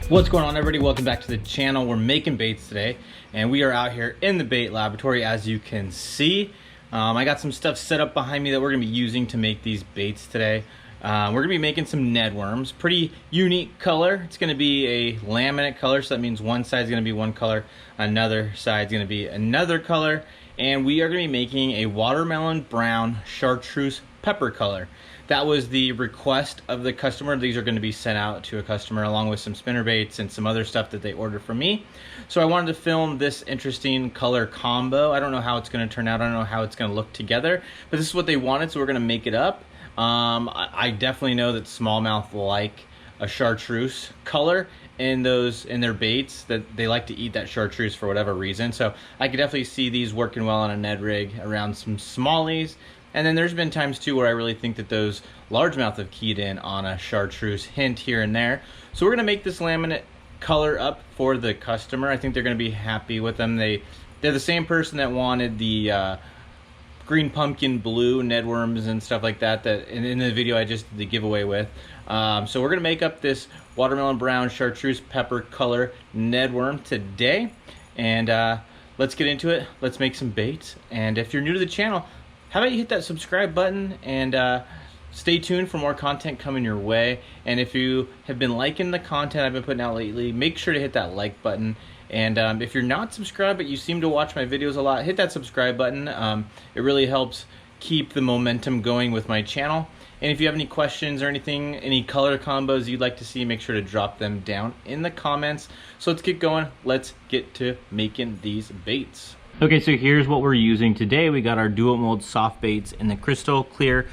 What's going on, everybody? Welcome back to the channel. We're making baits today, and we are out here in the bait laboratory, as you can see. I got some stuff set up behind me that we're gonna be using to make these baits today. We're gonna be making some Ned worms. Pretty unique color. It's gonna be a laminate color, so that means one side's gonna be one color, another side's gonna be another color, and we are gonna be making a watermelon brown chartreuse pepper color. That was the request of the customer. These are going to be sent out to a customer along with some spinner baits and some other stuff that they ordered from me. So I wanted to film this interesting color combo. I don't know how it's going to turn out. I don't know how it's going to look together, but this is what they wanted, so we're going to make it up. I definitely know that smallmouth like a chartreuse color in their baits, that they like to eat that chartreuse for whatever reason. So I could definitely see these working well on a Ned rig around some smallies. And then there's been times too where I really think that those largemouth have keyed in on a chartreuse hint here and there. So we're gonna make this laminate color up for the customer. I think they're gonna be happy with them. They're the same person that wanted the green pumpkin blue Ned worms and stuff like that in the video I just did the giveaway with. So we're gonna make up this watermelon brown chartreuse pepper color Ned worm today. And let's get into it. Let's make some baits. And if you're new to the channel, how about you hit that subscribe button and stay tuned for more content coming your way. And if you have been liking the content I've been putting out lately, make sure to hit that like button. And if you're not subscribed but you seem to watch my videos a lot, hit that subscribe button. It really helps keep the momentum going with my channel. And if you have any questions or anything, any color combos you'd like to see, make sure to drop them down in the comments. So let's get going. Let's get to making these baits. Okay, so here's what we're using today. We got our dual mold soft baits in the crystal clear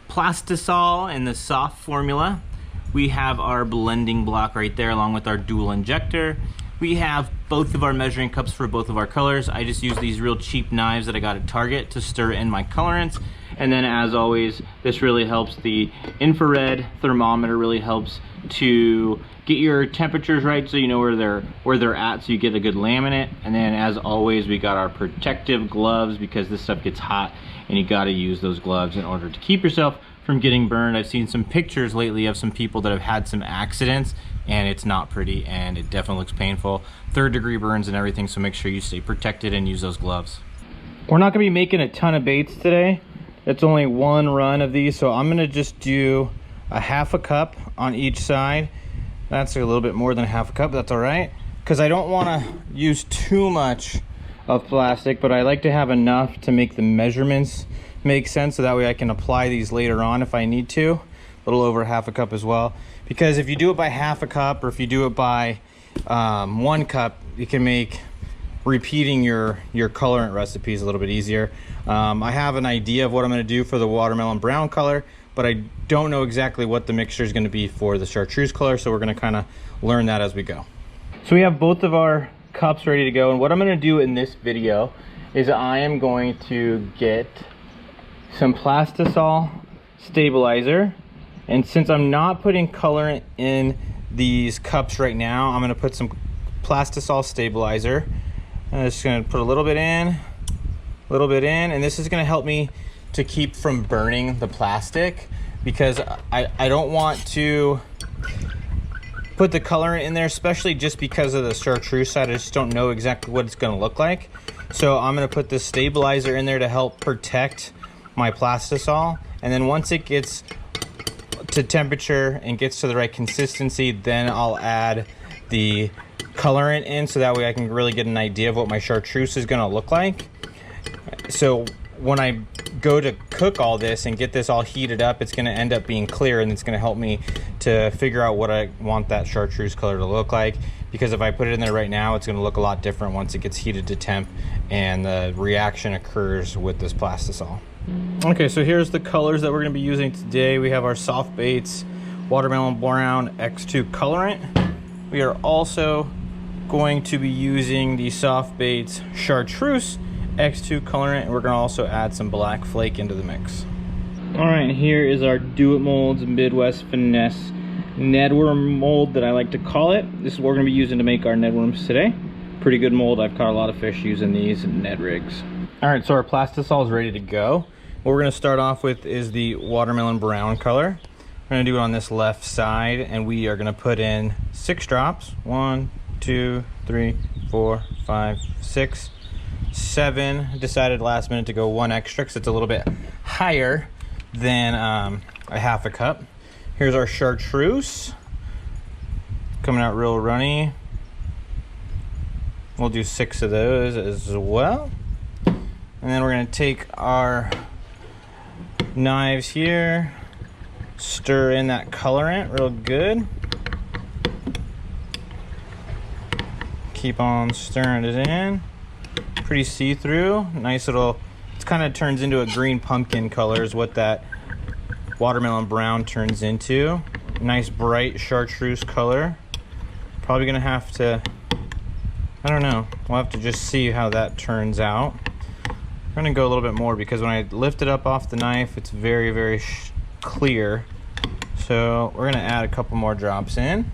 Plastisol in the soft formula. We have our blending block right there along with our dual injector. We have both of our measuring cups for both of our colors. I just use these real cheap knives that I got at Target to stir in my colorants. And then as always, this really helps. The infrared thermometer really helps to get your temperatures right so you know where they're at, so you get a good laminate. And then as always, we got our protective gloves because this stuff gets hot and you got to use those gloves in order to keep yourself from getting burned. I've seen some pictures lately of some people that have had some accidents and it's not pretty and it definitely looks painful. 3rd-degree burns and everything, so make sure you stay protected and use those gloves. We're not going to be making a ton of baits today. It's only one run of these, so I'm going to just do a half a cup on each side. That's a little bit more than a half a cup, but that's all right, because I don't want to use too much of plastic, but I like to have enough to make the measurements make sense, so that way I can apply these later on if I need to. A little over half a cup as well, because if you do it by half a cup or if you do it by 1 cup, you can make repeating your colorant recipes a little bit easier. I have an idea of what I'm going to do for the watermelon brown color, but I don't know exactly what the mixture is going to be for the chartreuse color, so we're going to kind of learn that as we go. So we have both of our cups ready to go, and what I'm going to do in this video is I am going to get some Plastisol stabilizer, and since I'm not putting colorant in these cups right now, I'm going to put some Plastisol stabilizer. I'm just going to put a little bit in, and this is going to help me to keep from burning the plastic, because I don't want to put the colorant in there, especially just because of the chartreuse side. I just don't know exactly what it's going to look like. So I'm going to put this stabilizer in there to help protect my Plastisol, and then once it gets to temperature and gets to the right consistency, then I'll add the colorant in, so that way I can really get an idea of what my chartreuse is going to look like. So when I go to cook all this and get this all heated up, it's going to end up being clear, and it's going to help me to figure out what I want that chartreuse color to look like, because if I put it in there right now, it's going to look a lot different once it gets heated to temp and the reaction occurs with this Plastisol. Okay, so here's the colors that we're going to be using today. We have our soft baits watermelon brown X2 colorant. We are also going to be using the soft baits chartreuse X2 colorant, and we're going to also add some black flake into the mix. All right, here is our Do It Molds Midwest Finesse Ned worm mold that I like to call it. This is what we're going to be using to make our Ned worms today. Pretty good mold. I've caught a lot of fish using these Ned rigs. All right, so our Plastisol is ready to go. What we're going to start off with is the watermelon brown color. We're gonna do it on this left side, and we are gonna put in 6 drops. 1, 2, 3, 4, 5, 6, 7. Decided last minute to go 1 extra because it's a little bit higher than a half a cup. Here's our chartreuse, coming out real runny. We'll do 6 of those as well. And then we're gonna take our knives here, stir in that colorant real good. Keep on stirring it in. Pretty see-through, nice little, it kind of turns into a green pumpkin color is what that watermelon brown turns into. Nice bright chartreuse color. Probably gonna have to, I don't know, we'll have to just see how that turns out. I'm gonna go a little bit more because when I lift it up off the knife, it's very, very clear. So we're gonna add a couple more drops in.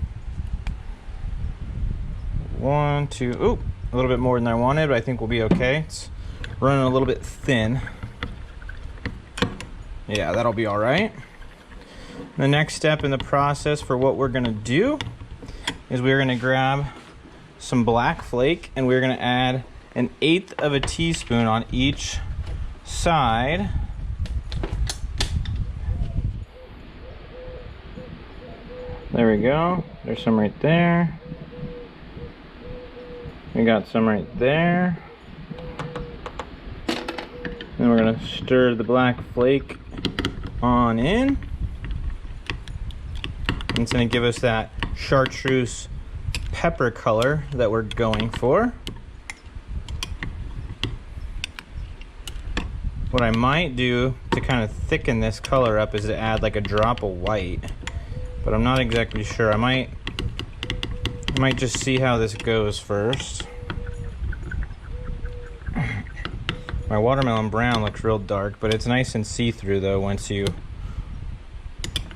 1, 2, ooh, a little bit more than I wanted, but I think we'll be okay. It's running a little bit thin. Yeah, that'll be all right. The next step in the process for what we're gonna do is we're gonna grab some black flake and we're gonna add 1/8 of a teaspoon on each side. There we go. There's some right there. We got some right there. Then we're gonna stir the black flake on in. And it's gonna give us that chartreuse pepper color that we're going for. What I might do to kind of thicken this color up is to add like a drop of white, but I'm not exactly sure. I might just see how this goes first. My watermelon brown looks real dark, but it's nice and see-through though once you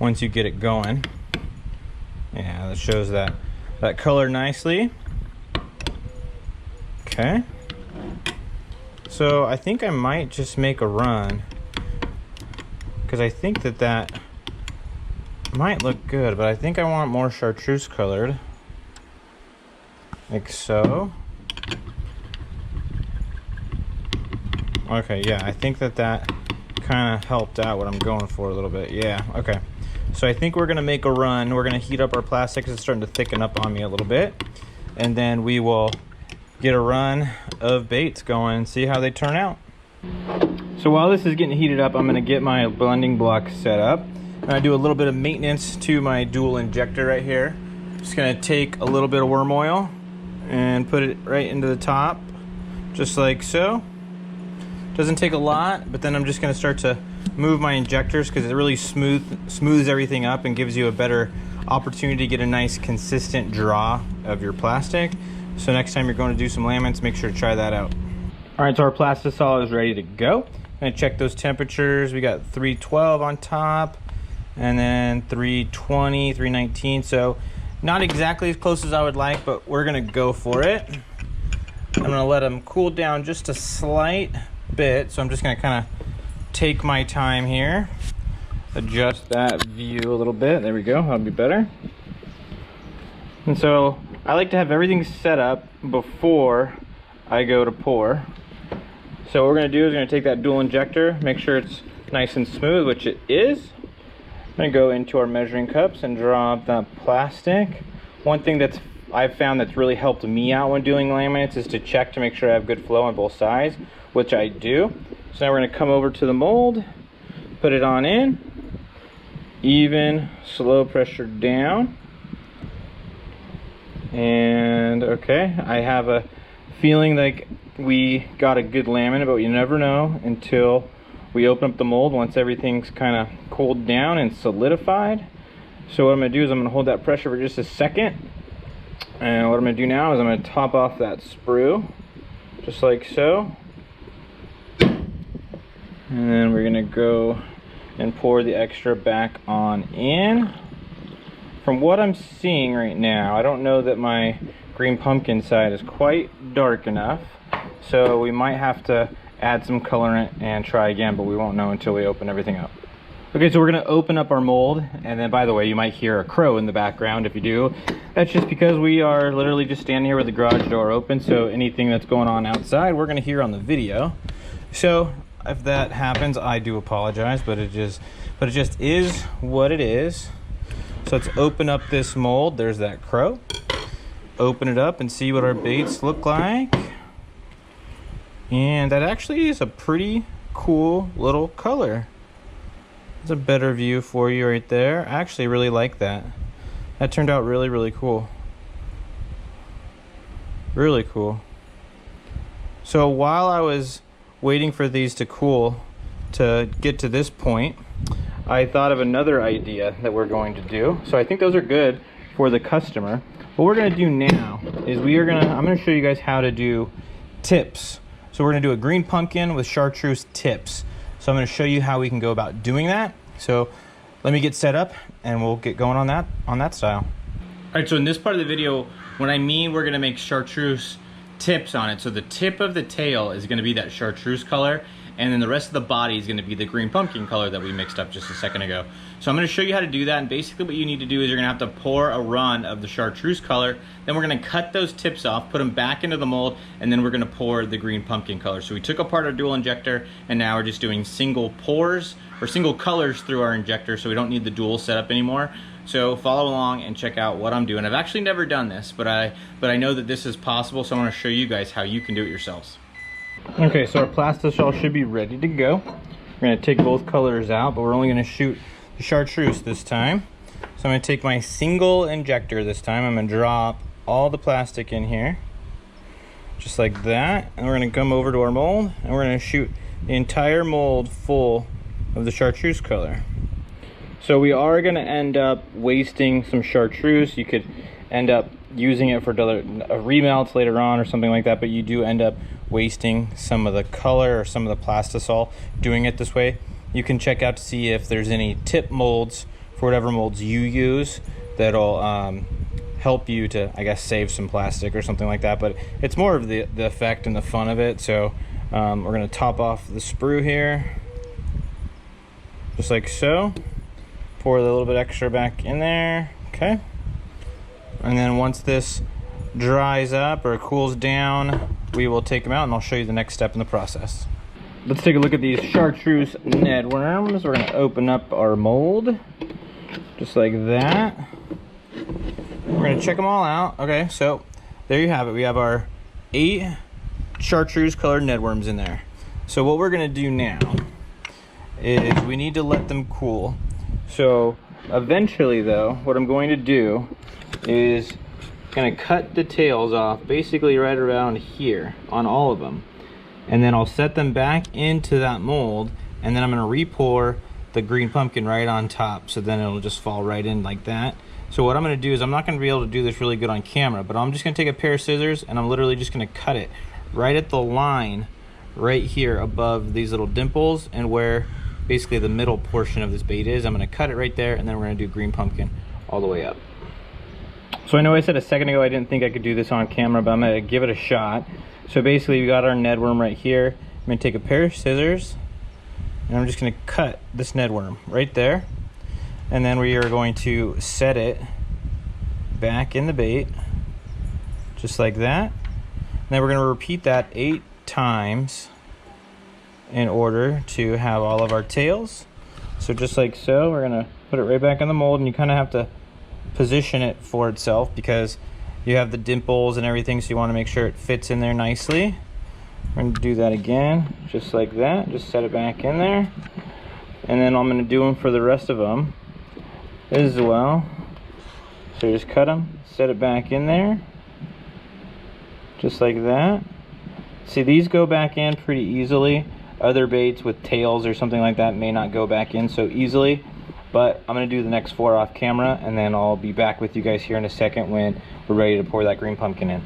get it going. Yeah, that shows that color nicely. Okay. So I think I might just make a run because I think that might look good, but I think I want more chartreuse colored, like so. Okay, yeah, I think that kind of helped out what I'm going for a little bit. Yeah, okay. So I think we're gonna make a run. We're gonna heat up our plastic because it's starting to thicken up on me a little bit. And then we will get a run of baits going and see how they turn out. So while this is getting heated up, I'm gonna get my blending block set up. And I do a little bit of maintenance to my dual injector right here. Just gonna take a little bit of worm oil and put it right into the top, just like so. Doesn't take a lot, but then I'm just gonna start to move my injectors because it really smooths everything up and gives you a better opportunity to get a nice consistent draw of your plastic. So next time you're going to do some laminates, make sure to try that out. All right, so our Plastisol is ready to go. I'm gonna check those temperatures. We got 312 on top and then 320, 319. So not exactly as close as I would like, but we're gonna go for it. I'm gonna let them cool down just a slight bit. So I'm just gonna kind of take my time here, adjust that view a little bit. There we go, that'll be better. And so I like to have everything set up before I go to pour. So what we're gonna do is we're gonna take that dual injector, make sure it's nice and smooth, which it is. I'm gonna go into our measuring cups and draw up that plastic. One thing I've found that's really helped me out when doing laminates is to check to make sure I have good flow on both sides, which I do. So now we're gonna come over to the mold, put it on in, even, slow pressure down. And okay, I have a feeling like we got a good laminate, but you never know until we open up the mold once everything's kind of cooled down and solidified. So what I'm gonna do is I'm gonna hold that pressure for just a second. And what I'm gonna do now is I'm gonna top off that sprue, just like so. And then we're gonna go and pour the extra back on in. From what I'm seeing right now, I don't know that my green pumpkin side is quite dark enough. So we might have to add some colorant and try again, but we won't know until we open everything up. Okay, so we're gonna open up our mold, and then by the way, you might hear a crow in the background. If you do, that's just because we are literally just standing here with the garage door open, so anything that's going on outside, we're gonna hear on the video. So if that happens, I do apologize, but it just is what it is. So let's open up this mold. There's that crow. Open it up and see what our baits look like. And that actually is a pretty cool little color. It's a better view for you right there. I actually really like that. That turned out really, really cool. Really cool. So while I was waiting for these to cool to get to this point, I thought of another idea that we're going to do. So I think those are good for the customer. What we're gonna do now is I'm gonna show you guys how to do tips. So we're gonna do a green pumpkin with chartreuse tips. So I'm gonna show you how we can go about doing that. So let me get set up and we'll get going on that style. All right, so in this part of the video, when I mean we're gonna make chartreuse tips on it, so the tip of the tail is gonna be that chartreuse color, and then the rest of the body is gonna be the green pumpkin color that we mixed up just a second ago. So I'm gonna show you how to do that, and basically what you need to do is you're gonna have to pour a run of the chartreuse color, then we're gonna cut those tips off, put them back into the mold, and then we're gonna pour the green pumpkin color. So we took apart our dual injector, and now we're just doing single pours, or single colors through our injector, so we don't need the dual setup anymore. So follow along and check out what I'm doing. I've actually never done this, but I know that this is possible, so I wanna show you guys how you can do it yourselves. Okay, so our Plastisol should be ready to go. We're gonna take both colors out, but we're only gonna shoot the chartreuse this time. So I'm gonna take my single injector this time. I'm gonna drop all the plastic in here, just like that. And we're gonna come over to our mold, and we're gonna shoot the entire mold full of the chartreuse color. So we are gonna end up wasting some chartreuse. You could end up using it for remelts later on or something like that, but you do end up wasting some of the color or some of the Plastisol doing it this way. You can check out to see if there's any tip molds for whatever molds you use that'll help you to, I guess, save some plastic or something like that, but it's more of the effect and the fun of it. So we're gonna top off the sprue here, just like so. Pour a little bit extra back in there, okay? And then once this dries up or cools down, we will take them out and I'll show you the next step in the process. Let's take a look at these chartreuse Ned worms. We're gonna open up our mold, just like that. We're gonna check them all out. Okay, so there you have it. We have our 8 chartreuse colored Ned worms in there. So what we're gonna do now is we need to let them cool. So eventually though, what I'm going to do is gonna cut the tails off basically right around here on all of them, and then I'll set them back into that mold, and then I'm gonna re-pour the green pumpkin right on top, so then it'll just fall right in like that. So what I'm gonna do is, I'm not gonna be able to do this really good on camera, but I'm just gonna take a pair of scissors and I'm literally just gonna cut it right at the line right here above these little dimples, and where basically the middle portion of this bait is. I'm gonna cut it right there, and then we're gonna do green pumpkin all the way up. So I know I said a second ago I didn't think I could do this on camera, but I'm gonna give it a shot. So basically we got our Ned worm right here. I'm gonna take a pair of scissors, and I'm just gonna cut this Ned worm right there. And then we are going to set it back in the bait, just like that. And then we're gonna repeat that 8 times in order to have all of our tails. So just like so, we're gonna put it right back in the mold, and you kind of have to position it for itself because you have the dimples and everything, so you want to make sure it fits in there nicely. We're going to do that again, just like that. Just set it back in there, and then I'm going to do them for the rest of them as well. So just cut them, set it back in there, just like that. See, these go back in pretty easily. Other baits with tails or something like that may not go back in so easily, but I'm going to do the next 4 off camera, and then I'll be back with you guys here in a second when we're ready to pour that green pumpkin in.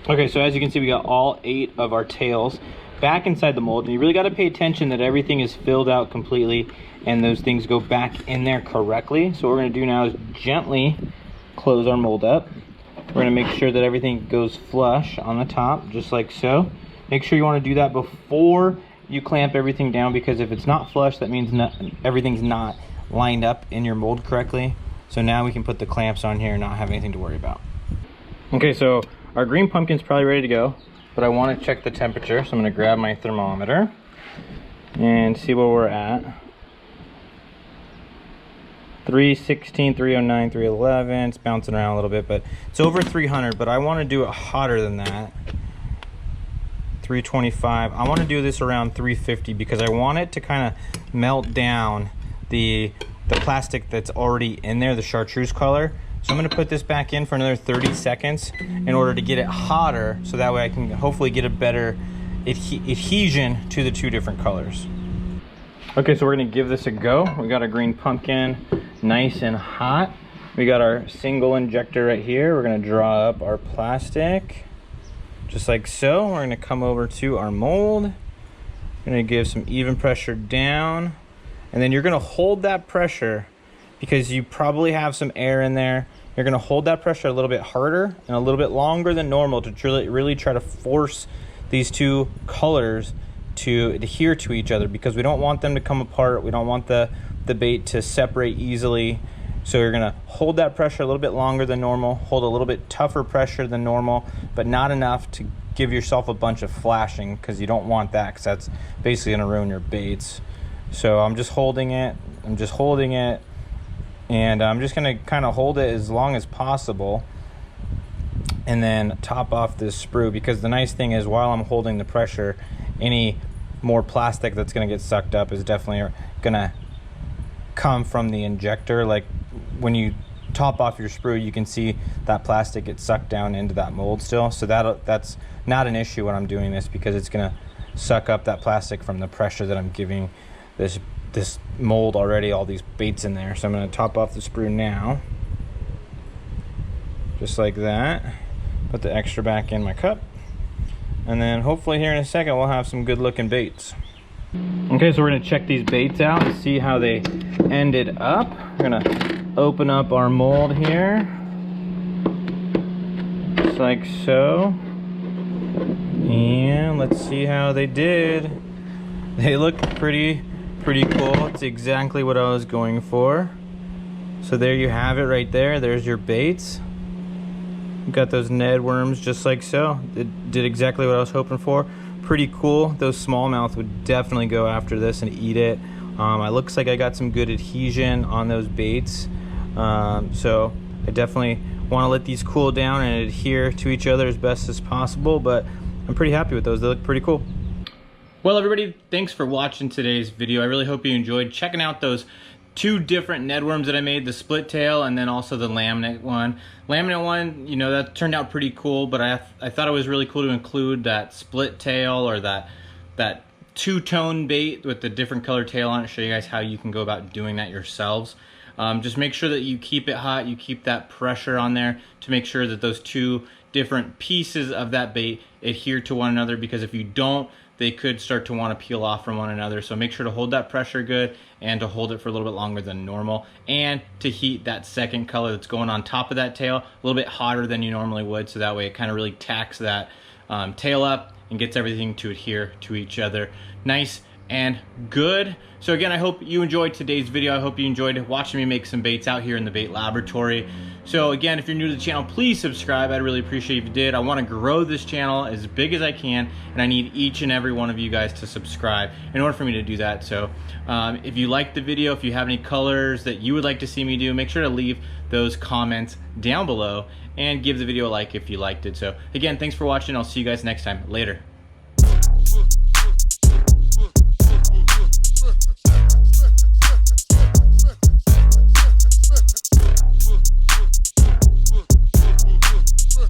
Okay, so as you can see, we got all 8 of our tails back inside the mold, and you really got to pay attention that everything is filled out completely and those things go back in there correctly. So what we're going to do now is gently close our mold up. We're going to make sure that everything goes flush on the top, just like so. Make sure you want to do that before you clamp everything down, because if it's not flush, that means everything's not lined up in your mold correctly. So now we can put the clamps on here and not have anything to worry about. Okay, so our green pumpkin's probably ready to go, but I want to check the temperature, so I'm going to grab my thermometer and see where we're at. 316, 309, 311. It's bouncing around a little bit, but it's over 300, but I want to do it hotter than that. 325. I want to do this around 350 because I want it to kind of melt down the plastic that's already in there, the chartreuse color. So I'm going to put this back in for another 30 seconds in order to get it hotter, so that way I can hopefully get a better adhesion to the two different colors. Okay, so we're going to give this a go. We got our green pumpkin nice and hot. We got our single injector right here. We're going to draw up our plastic just like so. We're going to come over to our mold. We're going to give some even pressure down, and then you're going to hold that pressure because you probably have some air in there. You're going to hold that pressure a little bit harder and a little bit longer than normal to really try to force these two colors to adhere to each other, because we don't want them to come apart. We don't want the bait to separate easily. So you're going to hold that pressure a little bit longer than normal, hold a little bit tougher pressure than normal, but not enough to give yourself a bunch of flashing, because you don't want that, because that's basically going to ruin your baits. So I'm just holding it. I'm just holding it. And I'm just going to kind of hold it as long as possible and then top off this sprue, because the nice thing is while I'm holding the pressure, any more plastic that's going to get sucked up is definitely going to come from the injector. Like when you top off your sprue, you can see that plastic get sucked down into that mold still. So that's not an issue when I'm doing this, because it's going to suck up that plastic from the pressure that I'm giving this mold already, all these baits in there. So I'm going to top off the sprue now, just like that. Put the extra back in my cup, and then hopefully here in a second we'll have some good looking baits. Okay, so we're going to check these baits out and see how they ended up. We're going to open up our mold here, just like so, and let's see how they did. They look pretty cool. It's exactly what I was going for. So there you have it right there. There's your baits. You've got those Ned worms just like so. It did exactly what I was hoping for. Pretty cool. Those smallmouth would definitely go after this and eat it. It looks like I got some good adhesion on those baits. So I definitely want to let these cool down and adhere to each other as best as possible, but I'm pretty happy with those. They look pretty cool. Well, everybody, thanks for watching today's video. I really hope you enjoyed checking out those two different Ned worms that I made, the split tail and then also the laminate one. Laminate one, you know, that turned out pretty cool, but I thought it was really cool to include that split tail, or that two-tone bait with the different color tail on it, show you guys how you can go about doing that yourselves. Just make sure that you keep it hot, you keep that pressure on there to make sure that those two different pieces of that bait adhere to one another, because if you don't, they could start to want to peel off from one another. So make sure to hold that pressure good and to hold it for a little bit longer than normal, and to heat that second color that's going on top of that tail a little bit hotter than you normally would, so that way it kind of really tacks that tail up and gets everything to adhere to each other nice and good. So again, I hope you enjoyed today's video. I hope you enjoyed watching me make some baits out here in the bait laboratory. So again, if you're new to the channel, please subscribe. I'd really appreciate if you did. I want to grow this channel as big as I can, and I need each and every one of you guys to subscribe in order for me to do that. So if you liked the video, if you have any colors that you would like to see me do, make sure to leave those comments down below and give the video a like if you liked it. So again, thanks for watching. I'll see you guys next time. Later.